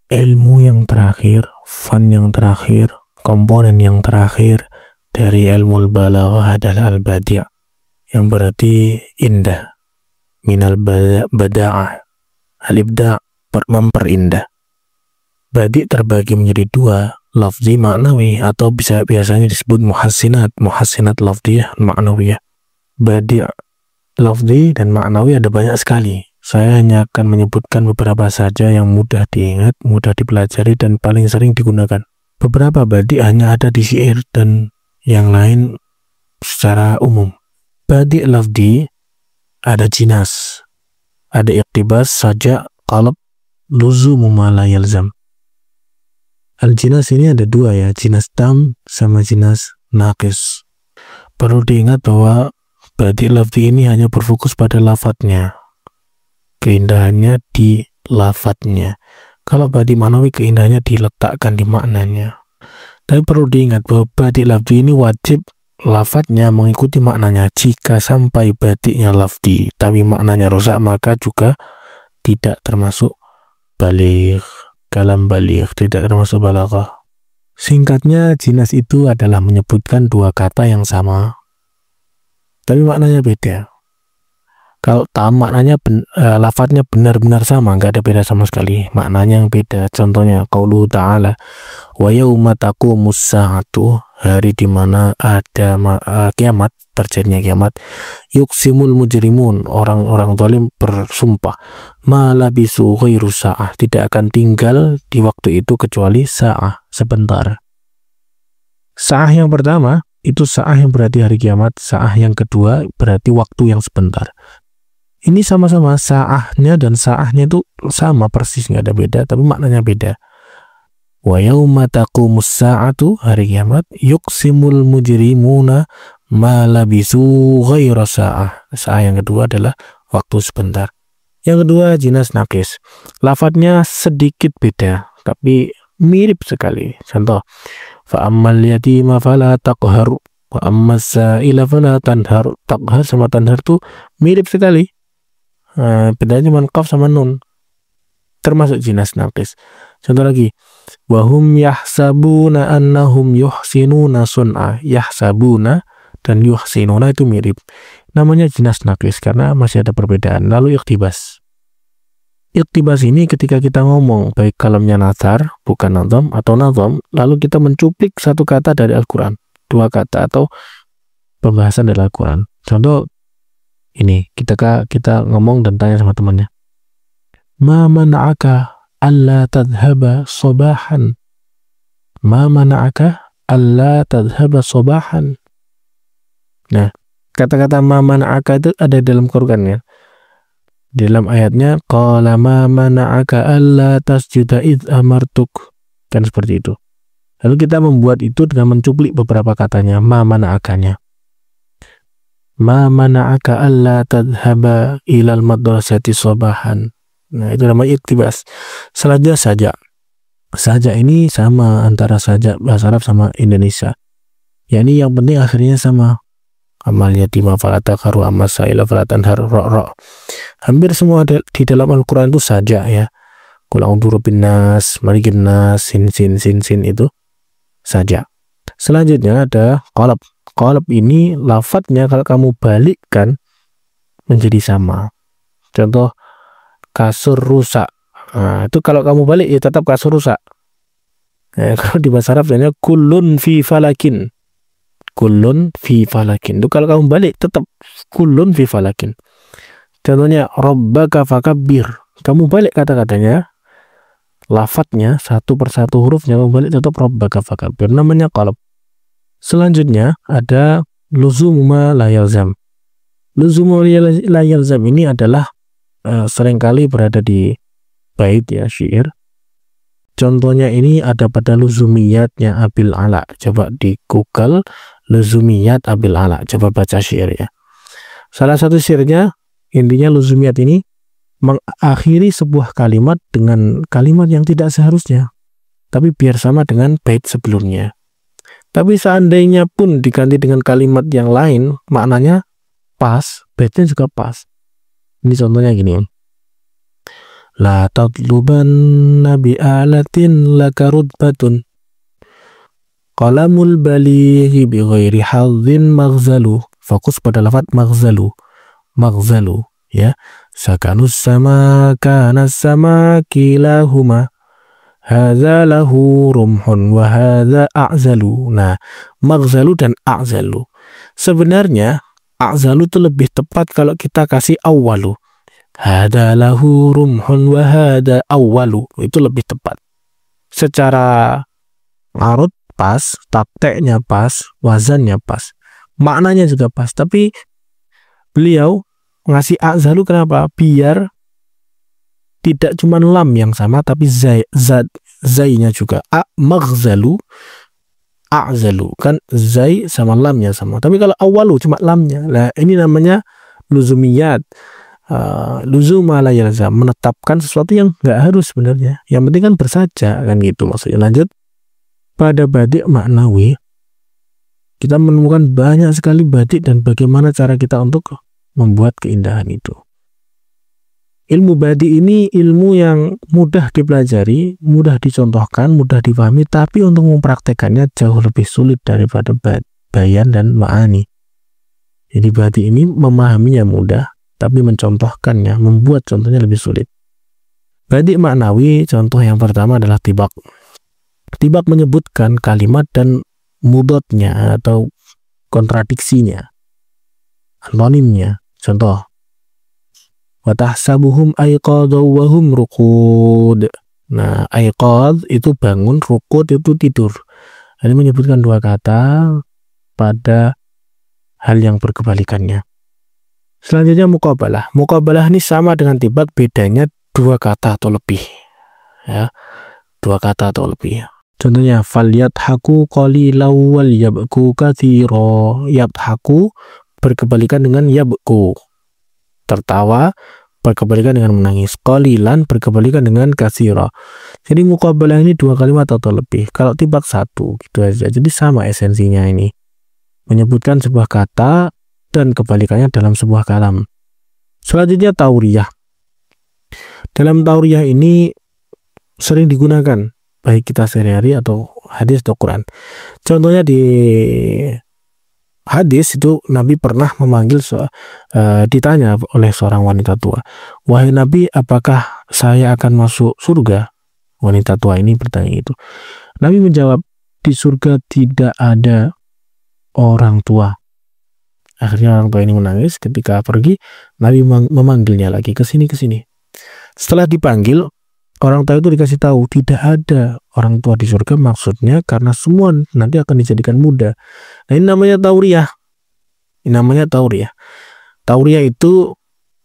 ilmu yang terakhir, fan yang terakhir, komponen yang terakhir dari ilmu balaghah adalah al-badi', yang berarti indah. Minal bada'ah, al-ibda' memperindah. Badi' terbagi menjadi dua, lafzi ma'nawi, atau biasanya disebut muhassinat lafziyah ma'nawiyah. Badi' lafzi dan ma'nawi ada banyak sekali. Saya hanya akan menyebutkan beberapa saja yang mudah diingat, mudah dipelajari, dan paling sering digunakan. Beberapa badi' hanya ada di syair dan yang lain secara umum. Badi' lafzi ada jinas, ada iqtibas, saja, qalb, luzumu ma la yalzam. Al-jinas ini ada dua ya, jinas tam sama jinas naqis. Perlu diingat bahwa badi' lafzi ini hanya berfokus pada lafadznya, keindahannya di lafadznya. Kalau badi' ma'nawi keindahannya diletakkan di maknanya. Tapi perlu diingat bahwa badi' lafzi ini wajib lafadznya mengikuti maknanya. Jika sampai badi'nya lafzi tapi maknanya rusak, maka juga tidak termasuk baligh, kalam baligh, tidak termasuk balaghah. Singkatnya, jinas itu adalah menyebutkan dua kata yang sama tapi maknanya beda. Kalau tam maknanya lafadznya benar-benar sama, nggak ada beda sama sekali, maknanya yang beda. Contohnya qauluhu ta'ala wa yauma taqumus sa'atu, hari di mana ada kiamat, terjadinya kiamat, yuqsimul mujrimun, orang-orang zalim bersumpah, ma labisu ghairu sa'ah, tidak akan tinggal di waktu itu kecuali sa'ah, sebentar. Sa'ah yang pertama itu sa'ah yang berarti hari kiamat, sa'ah yang kedua berarti waktu yang sebentar. Ini sama-sama sa'ahnya dan sa'ahnya itu sama persis, nggak ada beda, tapi maknanya beda. Wa yauma taqumus sa'atu, hari kiamat, yuqsimul mujrimuna ma labisu ghaira sa'ah. Sa'ah yang kedua adalah waktu sebentar. Yang kedua jinas naqis. Lafadznya sedikit beda tapi mirip sekali. Contoh, fa ammal yatima fala taqhar wa ammas sa'ila fala tanhar. Taqhar sama tanhar tuh mirip sekali. Bedanya cuma qaf sama nun, termasuk jinas naqis. Contoh lagi, wahum yahsabuna annahum yuhsinuna sun'a. Yahsabuna dan yuhsinuna itu mirip, namanya jinas naqis karena masih ada perbedaan. Lalu iqtibas. Iqtibas ini ketika kita ngomong, baik kalamnya nazar, bukan nazam, atau nazam, lalu kita mencuplik satu kata dari Al-Quran, dua kata atau pembahasan dari Al-Quran. Contoh ini, kita ngomong dan tanya sama temannya, ma mana'aka alla tadhhaba sabahan. Ma mana'aka alla tadhhaba sabahan. Nah, kata-kata ma mana'aka itu ada dalam Quran ya. Dalam ayatnya, qala ma mana'aka alla tasjuda id amartuk. Kan seperti itu. Lalu kita membuat itu dengan mencuplik beberapa katanya, ma mana'akanya. Ma mana'aka alla tadhhaba ilal madrasati sabahan. Nah, itu namanya iqtibas. Selanjutnya saja. Saja ini sama antara saja bahasa Arab sama Indonesia. Ya, ini yang penting akhirnya sama. Amal yatima fala taqhar wa ammas sa'ila fala tanhar, ra. Hampir semua di dalam Al-Quran itu saja ya. Qul a'udzu birabbin nas, malikin nas, sin itu saja. Selanjutnya ada qalb. Qalb ini lafadznya kalau kamu balikkan menjadi sama. Contoh kasur rusak. Nah, itu kalau kamu balik ya tetap kasur rusak. Kalau di bahasa Arab jadinya kullun fi falakin. Kullun fi falakin. Itu kalau kamu balik tetap kullun fi falakin. Contohnya rabbaka fakabbir. Kamu balik kata-katanya, lafadznya satu persatu hurufnya kamu balik tetap rabbaka fakabbir. Namanya qalb. Selanjutnya ada luzumu ma la yalzam. Luzumu la yalzam ini adalah seringkali berada di bait ya, syair. Contohnya ini ada pada luzumiyatnya Abil Ala. Coba di Google luzumiyat Abil Ala, coba baca syair ya. Salah satu syairnya intinya luzumiyat ini mengakhiri sebuah kalimat dengan kalimat yang tidak seharusnya, tapi biar sama dengan bait sebelumnya. Tapi seandainya pun diganti dengan kalimat yang lain, maknanya pas, baitnya juga pas. Ini contohnya gini. La tatlubanna bi'alatin laka rutbatun. Qalamul balighi bi ghairi hadzin maghzalu. Fokus pada lafaz maghzalu. Maghzalu, ya. Sakanus sama kana sama kilahuma. Hadza lahu rumhun wa hadza a'zalu. Nah, maghzalu dan a'zalu. Sebenarnya a'zalu itu lebih tepat kalau kita kasih awwalu. Hadza lahu rumhun wa hadza awwalu. Itu lebih tepat. Secara arut pas, takteknya pas, wazannya pas, maknanya juga pas. Tapi beliau ngasih a'zalu kenapa? Biar tidak cuma lam yang sama, tapi zainya juga. Maghzalu, a'zalu, kan zai sama lamnya sama. Tapi kalau awalu cuma lamnya. Nah, ini namanya luzumiyat. Luzuma la yalzam, menetapkan sesuatu yang nggak harus sebenarnya. Yang penting kan bersaja, kan gitu maksudnya. Lanjut. Pada badik maknawi, kita menemukan banyak sekali badik dan bagaimana cara kita untuk membuat keindahan itu. Ilmu badik ini ilmu yang mudah dipelajari, mudah dicontohkan, mudah dipahami, tapi untuk mempraktekannya jauh lebih sulit daripada bayan dan ma'ani. Jadi badik ini memahaminya mudah, tapi mencontohkannya, membuat contohnya lebih sulit. Badik maknawi, contoh yang pertama adalah tibak. Tibak menyebutkan kalimat dan mudotnya atau kontradiksinya, antonimnya. Contoh, wa tahsabuhum aiqadha wa hum ruqud. Nah, aiqadh itu bangun, ruqud itu tidur. Ini menyebutkan dua kata pada hal yang berkebalikannya. Selanjutnya muqabalah. Muqabalah ini sama dengan tibak, bedanya dua kata atau lebih. Ya, dua kata atau lebih. Contohnya, falyadhaku qalilan wal yabku katsira. Yadhaku berkebalikan dengan yabku. Tertawa berkebalikan dengan menangis. Qalilan berkebalikan dengan katsira. Jadi muqabalah ini dua kalimat atau lebih. Kalau tibak satu, gitu aja. Jadi sama esensinya ini. Menyebutkan sebuah kata dan kebalikannya dalam sebuah kalam. Selanjutnya tauriyah. Dalam tauriyah ini sering digunakan baik kita sehari-hari atau hadis atau Quran. Contohnya di hadis itu Nabi pernah memanggil ditanya oleh seorang wanita tua, "Wahai Nabi, apakah saya akan masuk surga?" Wanita tua ini bertanya itu. Nabi menjawab, "Di surga tidak ada orang tua." Akhirnya orang tua ini menangis. Ketika pergi, Nabi memanggilnya lagi, ke sini. Setelah dipanggil, orang tua itu dikasih tahu tidak ada orang tua di surga, maksudnya karena semua nanti akan dijadikan muda. Nah, ini namanya tauriyah. Tauriyah itu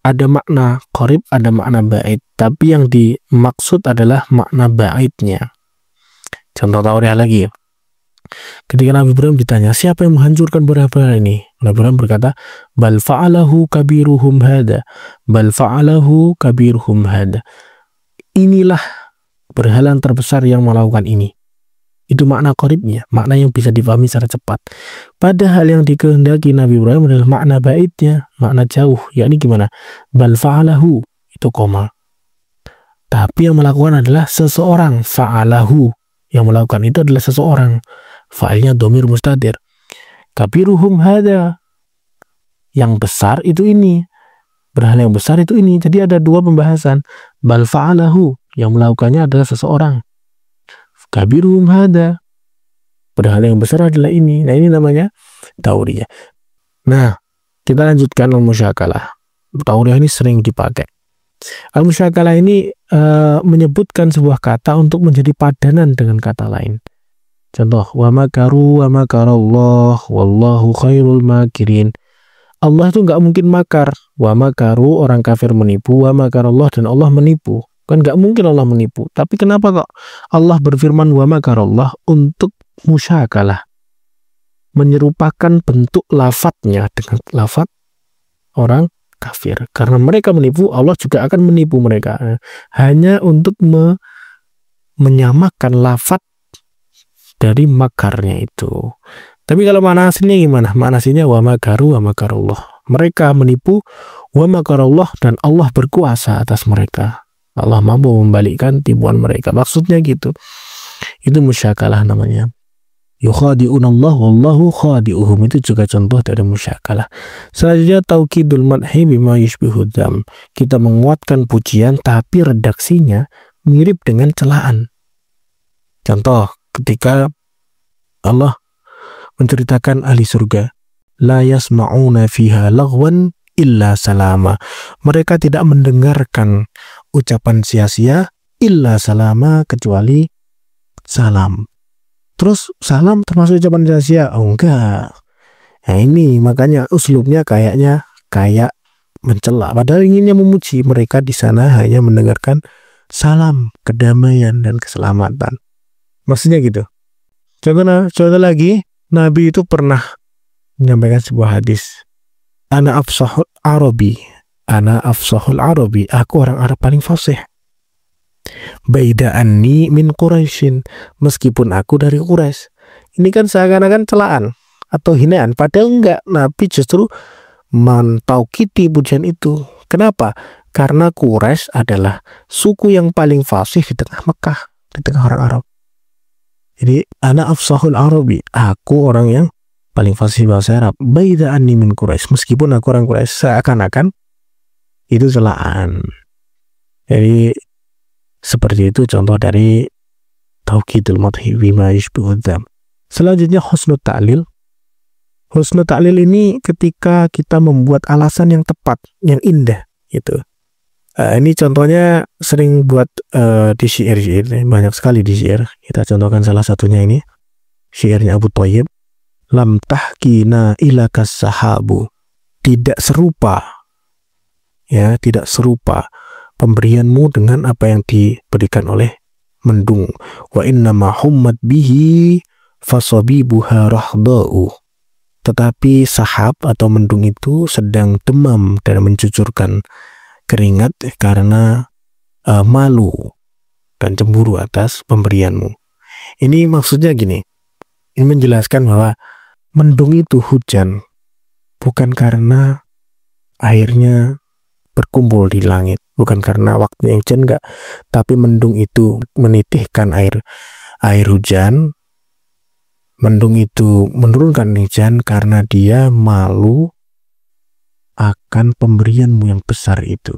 ada makna qarib, ada makna ba'id, tapi yang dimaksud adalah makna ba'idnya. Contoh tauriyah lagi. Ketika Nabi Ibrahim ditanya, siapa yang menghancurkan berhala ini? Nabi Ibrahim berkata, bal fa'alahu kabiruhum hada. Bal fa'alahu kabiruhum hada. Inilah berhala terbesar yang melakukan ini. Itu makna qaribnya, makna yang bisa dipahami secara cepat. Padahal yang dikehendaki Nabi Ibrahim adalah makna baitnya, makna jauh. Yakni gimana? Bal fa'alahu, itu koma. Tapi yang melakukan adalah seseorang. Fa'alahu, yang melakukan itu adalah seseorang. Fa'ilnya domir mustatir. Kabiruhum hada, yang besar itu ini. Berhala yang besar itu ini. Jadi ada dua pembahasan. Bal fa'alahu, yang melakukannya adalah seseorang. Kabiruhum hada, berhala yang besar adalah ini. Nah, ini namanya tauriyah. Nah, kita lanjutkan al-musyakalah. Tauriyah ini sering dipakai. Al-musyakalah ini menyebutkan sebuah kata untuk menjadi padanan dengan kata lain. Contoh, wa makaru wa makarallah wallahu khairul makirin. Allah itu nggak mungkin makar. Wa makaru, orang kafir menipu. Wa makarallah, dan Allah menipu. Kan nggak mungkin Allah menipu. Tapi kenapa kok Allah berfirman wa makarallah untuk musyakalah? Menyerupakan bentuk lafadznya dengan lafadz orang kafir. Karena mereka menipu, Allah juga akan menipu mereka. Hanya untuk menyamakan lafadz dari makarnya itu. Tapi kalau makna aslinya gimana? Makna aslinya wa makaru wa makarallah. Mereka menipu, wa makarallah, dan Allah berkuasa atas mereka. Allah mampu membalikkan tipuan mereka. Maksudnya gitu. Itu musyakalah namanya. Yukhadi'unallah wallahu khadi'uhum, itu juga contoh dari musyakalah. Selanjutnya taukidul madhi bima yushbihud dzam. Kita menguatkan pujian tapi redaksinya mirip dengan celaan. Contoh ketika Allah menceritakan ahli surga, la yasma'una fiha laghwan illa salama. Mereka tidak mendengarkan ucapan sia-sia illa salama, kecuali salam. Terus salam termasuk ucapan sia-sia? Oh enggak. Nah ini makanya uslubnya kayaknya kayak mencela, padahal inginnya memuji. Mereka di sana hanya mendengarkan salam, kedamaian dan keselamatan. Maksudnya gitu. Contoh lagi, Nabi itu pernah menyampaikan sebuah hadis. Ana afsahul Arabi, aku orang Arab paling fasih. Baida anni min Quraisyin, meskipun aku dari Quraisy. Ini kan seakan-akan celaan atau hinaan, padahal enggak. Nabi justru mentaukiti pujian itu. Kenapa? Karena Quraisy adalah suku yang paling fasih di tengah Mekah, di tengah orang Arab. Jadi ana afsahul Arabi, aku orang yang paling fasih bahasa Arab. Baida anni min Quraisy, meskipun aku orang Quraisy. Seakan-akan itu celaan. Jadi seperti itu contoh dari taukidul madhi bima yushbihud dzam. Selanjutnya husnul ta'lil. Husnul ta'lil ini ketika kita membuat alasan yang tepat, yang indah gitu. Ini contohnya sering buat di syair, banyak sekali di syair. Kita contohkan salah satunya ini. Syairnya Abu Thayyib. Lam tahkina ilakas sahabu. Tidak serupa, ya, tidak serupa pemberianmu dengan apa yang diberikan oleh mendung. Wa innama hummat bihi fasabibuha rahda'u. Tetapi sahab atau mendung itu sedang demam dan mencucurkan keringat karena malu dan cemburu atas pemberianmu. Ini maksudnya gini. Ini menjelaskan bahwa mendung itu hujan bukan karena airnya berkumpul di langit, bukan karena waktunya hujan, enggak, tapi mendung itu menitihkan air hujan. Mendung itu menurunkan hujan karena dia malu akan pemberianmu yang besar itu.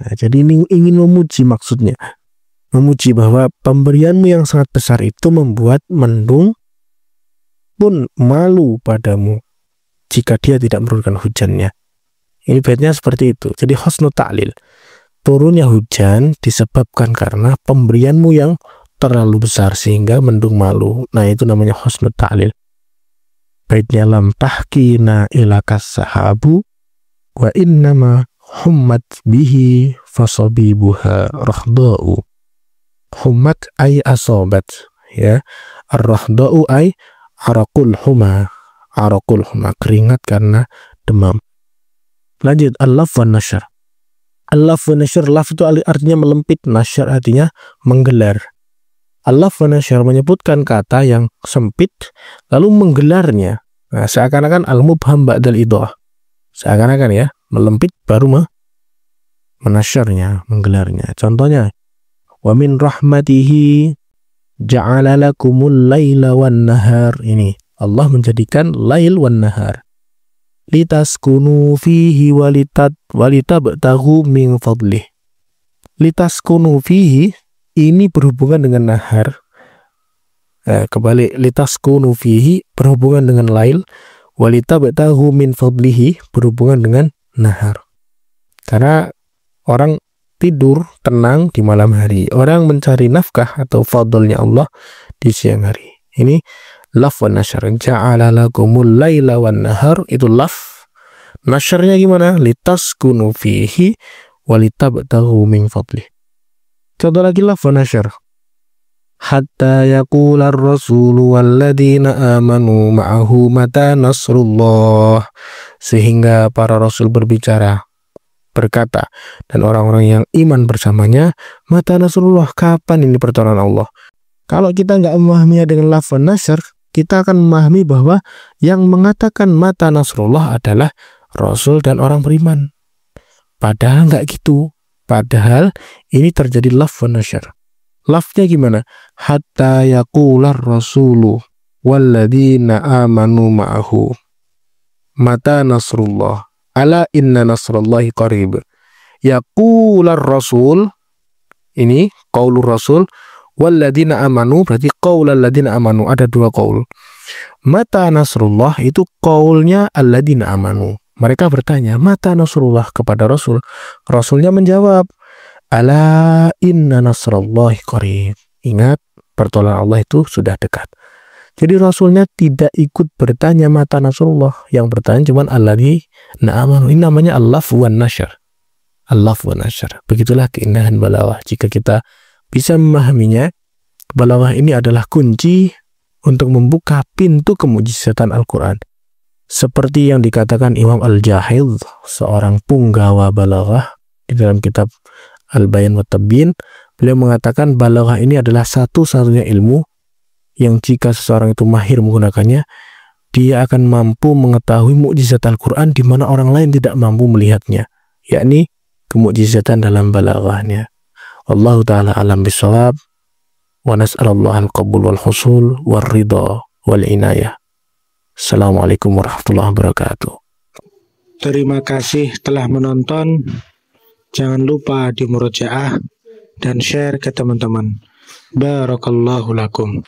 Nah, jadi ini ingin memuji, maksudnya memuji bahwa pemberianmu yang sangat besar itu membuat mendung pun malu padamu jika dia tidak menurunkan hujannya. Ini baitnya seperti itu. Jadi husnul ta'lil, turunnya hujan disebabkan karena pemberianmu yang terlalu besar sehingga mendung malu. Nah, itu namanya husnul ta'lil. Baitnya lam tahkina ilakas sahabu wa innama hummat bihi fasabibuha rahda'u. Hummat ay asobat, ya. Ar-rahda'u ay arakul huma, keringat karena demam. Lanjut, al-laf wa nasyar. Al-laf wa nasyar, laf itu artinya melempit, nasyar artinya menggelar. Al-laf wa nasyar menyebutkan kata yang sempit lalu menggelarnya. Nah, seakan-akan al-mubham ba'dal idhah. Seakan-akan ya, melempit baru menasyarnya, menggelarnya. Contohnya, wa min rahmatihi ja'ala lakumul laila wan nahar. Ini Allah menjadikan lail wan nahar litaskunu fihi walitabtaghu min fadlih. Litaskunu fihi ini berhubungan dengan nahar. Kebalik, litaskunu fihi berhubungan dengan lail, walitabtaghu min fadlihi berhubungan dengan nahar. Karena orang tidur tenang di malam hari, orang mencari nafkah atau fadlnya Allah di siang hari. Ini laf wa nasyar. Ja'ala lakumul laila wan nahar, itu laf. Nasyarnya gimana? Litaskunu fihi walitabtaghu min fadlih. Contoh lagi laf wa nasyar. Hatta yaqular rasulu walladzina amanu ma'ahu mata nasrullah. Sehingga para rasul berkata, dan orang-orang yang iman bersamanya, mata nasrullah, kapan ini pertolongan Allah. Kalau kita nggak memahaminya dengan laf wa nasyar, kita akan memahami bahwa yang mengatakan mata nasrullah adalah rasul dan orang beriman. Padahal nggak gitu. Padahal ini terjadi laf wa nasyr. Lafnya gimana? Hatta yaqular rasulu walladzina amanu ma'ahu mata nasrullah ala inna nasrullahi qarib. Yaqular rasul, ini qaulur rasul, walladzina amanu berarti qaulal ladzina amanu, ada dua qaul. Mata nasrullah itu qaulnya alladzina amanu. Mereka bertanya, mata nasrullah kepada Rasul. Rasulnya menjawab, ala inna nasrullahi qarib. Ingat, pertolongan Allah itu sudah dekat. Jadi Rasulnya tidak ikut bertanya mata nasrullah. Yang bertanya cuma alladzina amanu. Ini namanya al-laf wan nasyr. Al-laf wan nasyr. Begitulah keindahan balaghah. Jika kita bisa memahaminya, balaghah ini adalah kunci untuk membuka pintu kemujizatan Al-Quran. Seperti yang dikatakan Imam Al-Jahidh, seorang punggawa balaghah, di dalam kitab Al-Bayan wa Tabyin, beliau mengatakan balaghah ini adalah satu-satunya ilmu yang jika seseorang itu mahir menggunakannya, dia akan mampu mengetahui mukjizat Al-Quran di mana orang lain tidak mampu melihatnya, yakni kemukjizatan dalam balaghahnya. Wallahu ta'ala alam bisawab, wa nas'alallah al-qabul wal-husul wal-ridha wal-inayah. Assalamualaikum warahmatullahi wabarakatuh. Terima kasih telah menonton. Jangan lupa di murojaah dan share ke teman-teman. Barakallahu lakum.